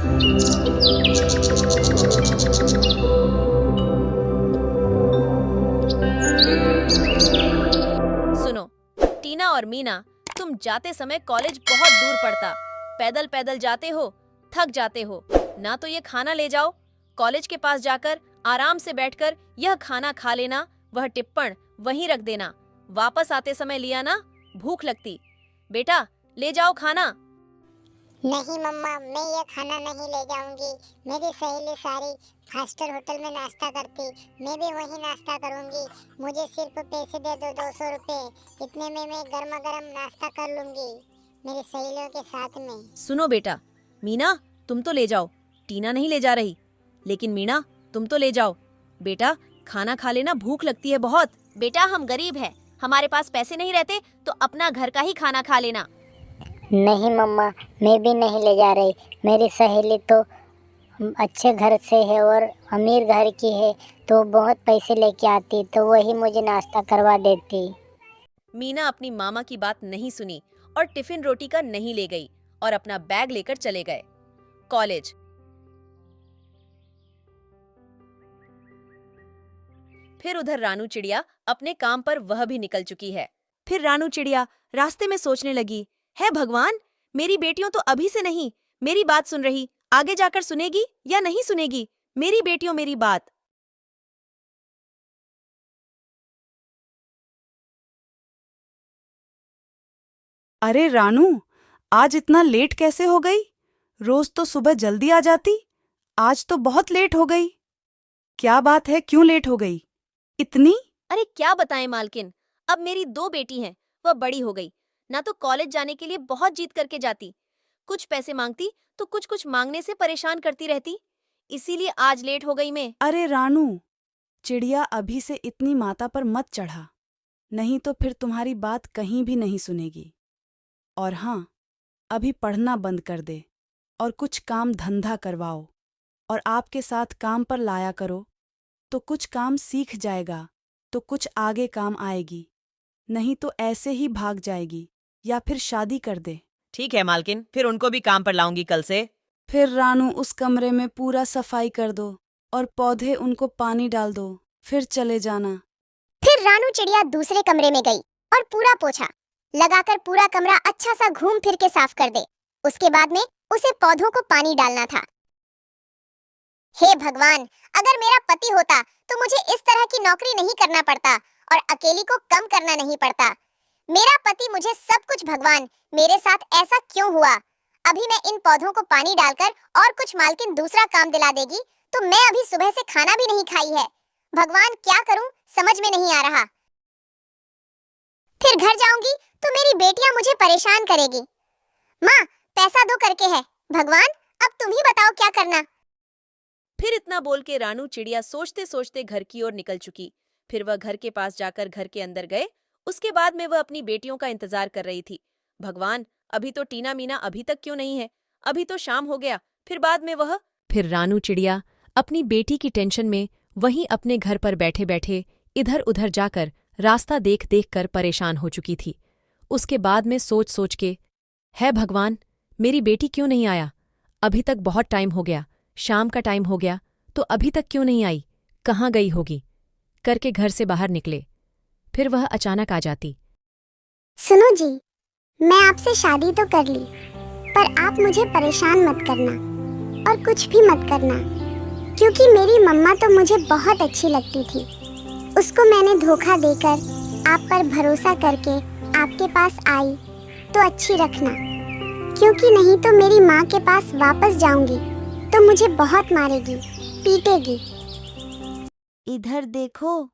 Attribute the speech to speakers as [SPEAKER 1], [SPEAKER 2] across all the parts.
[SPEAKER 1] सुनो टीना और मीना, तुम जाते समय कॉलेज बहुत दूर पड़ता, पैदल पैदल जाते हो, थक जाते हो। ना तो ये खाना ले जाओ, कॉलेज के पास जाकर आराम से बैठकर यह खाना खा लेना, वह टिप्पण वहीं रख देना। वापस आते समय लिया ना, भूख लगती। बेटा ले जाओ खाना।
[SPEAKER 2] नहीं मम्मा, मैं ये खाना नहीं ले जाऊंगी। मेरी सहेली सारी फास्ट होटल में नाश्ता करती, मैं भी वहीं नाश्ता करूंगी। मुझे सिर्फ पैसे दे दो, 200 रुपए, इतने में मैं गर्मा गर्म नाश्ता कर लूंगी मेरी सहेलियों के साथ में।
[SPEAKER 1] सुनो बेटा, मीना तुम तो ले जाओ, टीना नहीं ले जा रही। लेकिन मीना तुम तो ले जाओ। बेटा खाना खा लेना, भूख लगती है बहुत। बेटा हम गरीब हैं, हमारे पास पैसे नहीं रहते, तो अपना घर का ही खाना खा लेना।
[SPEAKER 2] नहीं मम्मा, मैं भी नहीं ले जा रही। मेरी सहेली तो अच्छे घर से है और अमीर घर की है, तो बहुत पैसे लेके आती, तो वही मुझे नाश्ता करवा देती।
[SPEAKER 1] मीना अपनी मामा की बात नहीं सुनी और टिफिन रोटी का नहीं ले गई और अपना बैग लेकर चले गए कॉलेज। फिर उधर रानू चिड़िया अपने काम पर वह भी निकल चुकी है। फिर रानू चिड़िया रास्ते में सोचने लगी, है भगवान, मेरी बेटियों तो अभी से नहीं मेरी बात सुन रही, आगे जाकर सुनेगी या नहीं सुनेगी मेरी बेटियों मेरी बात।
[SPEAKER 3] अरे रानू, आज इतना लेट कैसे हो गई? रोज तो सुबह जल्दी आ जाती, आज तो बहुत लेट हो गई। क्या बात है, क्यों लेट हो गई इतनी?
[SPEAKER 1] अरे क्या बताएं मालकिन, अब मेरी 2 बेटी हैं, वह बड़ी हो गई ना, तो कॉलेज जाने के लिए बहुत जीत करके जाती, कुछ पैसे मांगती तो कुछ कुछ मांगने से परेशान करती रहती, इसीलिए आज लेट हो गई मैं।
[SPEAKER 3] अरे रानू, चिड़िया अभी से इतनी माता पर मत चढ़ा, नहीं तो फिर तुम्हारी बात कहीं भी नहीं सुनेगी। और हाँ, अभी पढ़ना बंद कर दे और कुछ काम धंधा करवाओ और आपके साथ काम पर लाया करो, तो कुछ काम सीख जाएगा तो कुछ आगे काम आएगी, नहीं तो ऐसे ही भाग जाएगी या फिर शादी कर दे।
[SPEAKER 4] ठीक है मालकिन, फिर उनको भी काम पर लाऊंगी कल से।
[SPEAKER 3] फिर रानू उस कमरे में पूरा सफाई कर दो और पौधे उनको पानी डाल दो, फिर चले जाना।
[SPEAKER 2] फिर रानू चिड़िया दूसरे कमरे में गई और पूरा पोछा लगाकर पूरा कमरा अच्छा सा घूम फिर के साफ कर दे। उसके बाद में उसे पौधों को पानी डालना था। हे भगवान, अगर मेरा पति होता तो मुझे इस तरह की नौकरी नहीं करना पड़ता और अकेली को कम करना नहीं पड़ता। मेरा पति मुझे सब कुछ, भगवान मेरे साथ ऐसा क्यों हुआ? अभी मैं इन पौधों को पानी डालकर और कुछ मालकिन दूसरा काम दिला देगी तो मैं अभी सुबह से खाना भी नहीं खाई है। भगवान क्या करूं, समझ में नहीं आ रहा। फिर घर जाऊंगी तो मेरी बेटियां मुझे परेशान करेगी। माँ पैसा दो करके है, भगवान अब तुम ही बताओ क्या करना।
[SPEAKER 1] फिर इतना बोल के रानू चिड़िया सोचते सोचते घर की ओर निकल चुकी। फिर वह घर के पास जाकर घर के अंदर गए। उसके बाद में वह अपनी बेटियों का इंतजार कर रही थी। भगवान, अभी तो टीना मीना अभी तक क्यों नहीं है? अभी तो शाम हो गया, फिर बाद में वह। फिर रानू चिड़िया अपनी बेटी की टेंशन में वहीं अपने घर पर बैठे बैठे इधर उधर जाकर रास्ता देख देख कर परेशान हो चुकी थी। उसके बाद में सोच सोच के, है भगवान, मेरी बेटी क्यों नहीं आया? अभी तक बहुत टाइम हो गया, शाम का टाइम हो गया, तो अभी तक क्यों नहीं आई? कहाँ गई होगी? करके घर से बाहर निकले। फिर वह अचानक आ जाती।
[SPEAKER 2] सुनो जी, मैं आपसे शादी तो कर ली, पर आप मुझे परेशान मत करना और कुछ भी मत करना, क्योंकि मेरी मम्मा तो मुझे बहुत अच्छी लगती थी। उसको मैंने धोखा देकर आप पर भरोसा करके आपके पास आई, तो अच्छी रखना, क्योंकि नहीं तो मेरी माँ के पास वापस जाऊंगी तो मुझे बहुत मारेगी, पीटेगी।
[SPEAKER 5] इधर देखो,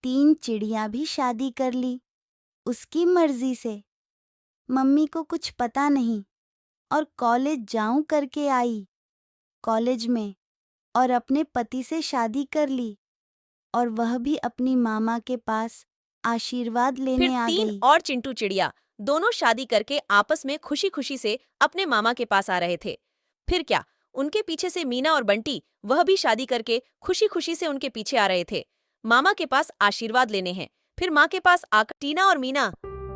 [SPEAKER 5] 3 चिड़िया भी शादी कर ली उसकी मर्जी से। मम्मी को कुछ पता नहीं और कॉलेज जाऊं करके आई कॉलेज में और अपने पति से शादी कर ली, और वह भी अपनी मामा के पास आशीर्वाद
[SPEAKER 1] फिर
[SPEAKER 5] लेने आ
[SPEAKER 1] 3
[SPEAKER 5] गई।
[SPEAKER 1] और चिंटू चिड़िया दोनों शादी करके आपस में खुशी खुशी से अपने मामा के पास आ रहे थे। फिर क्या, उनके पीछे से मीना और बंटी वह भी शादी करके खुशी खुशी से उनके पीछे आ रहे थे। मामा के पास आशीर्वाद लेने हैं। फिर माँ के पास आकर, टीना और मीना,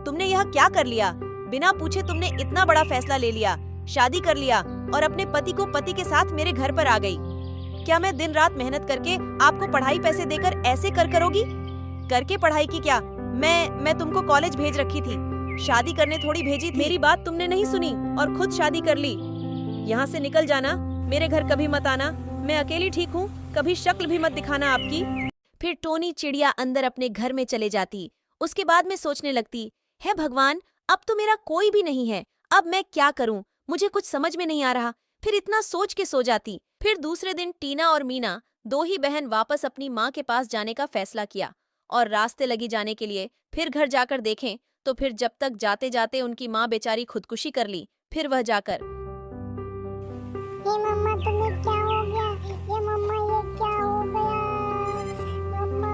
[SPEAKER 1] तुमने यह क्या कर लिया? बिना पूछे तुमने इतना बड़ा फैसला ले लिया। शादी कर लिया और अपने पति को पति के साथ मेरे घर पर आ गई। क्या मैं दिन रात मेहनत करके आपको पढ़ाई पैसे देकर ऐसे करोगी? करके पढ़ाई की क्या? मैं तुमको कॉलेज भेज रखी थी, शादी करने थोड़ी भेजी थी। मेरी बात तुमने नहीं सुनी और खुद शादी कर ली। यहाँ से निकल जाना, मेरे घर कभी मत आना। मैं अकेली ठीक हूँ, कभी शक्ल भी मत दिखाना आपकी। फिर टोनी चिड़िया अंदर अपने घर में चले जाती। उसके बाद में सोचने लगती, है भगवान, अब तो मेरा कोई भी नहीं है, अब मैं क्या करूं? मुझे कुछ समझ में नहीं आ रहा। फिर इतना सोच के सो जाती। फिर दूसरे दिन टीना और मीना, दो ही बहन, वापस अपनी माँ के पास जाने का फैसला किया और रास्ते लगी जाने के लिए फिर घर जाकर देखें तो फिर जब तक जाते जाते उनकी माँ बेचारी खुदकुशी कर ली। फिर वह जाकर,
[SPEAKER 2] ये मम्मा तुम्हें क्या हो गया? ये मम्मा ये क्या हो गया? मम्मा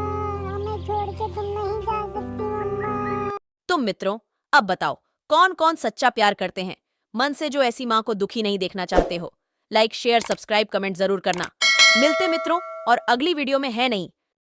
[SPEAKER 2] हमें छोड़ के तुम नहीं जा सकती मम्मा।
[SPEAKER 1] तुम मित्रों अब बताओ कौन कौन सच्चा प्यार करते हैं, मन से जो ऐसी माँ को दुखी नहीं देखना चाहते हो? लाइक शेयर सब्सक्राइब कमेंट जरूर करना। मिलते मित्रों और अगली वीडियो में है नहीं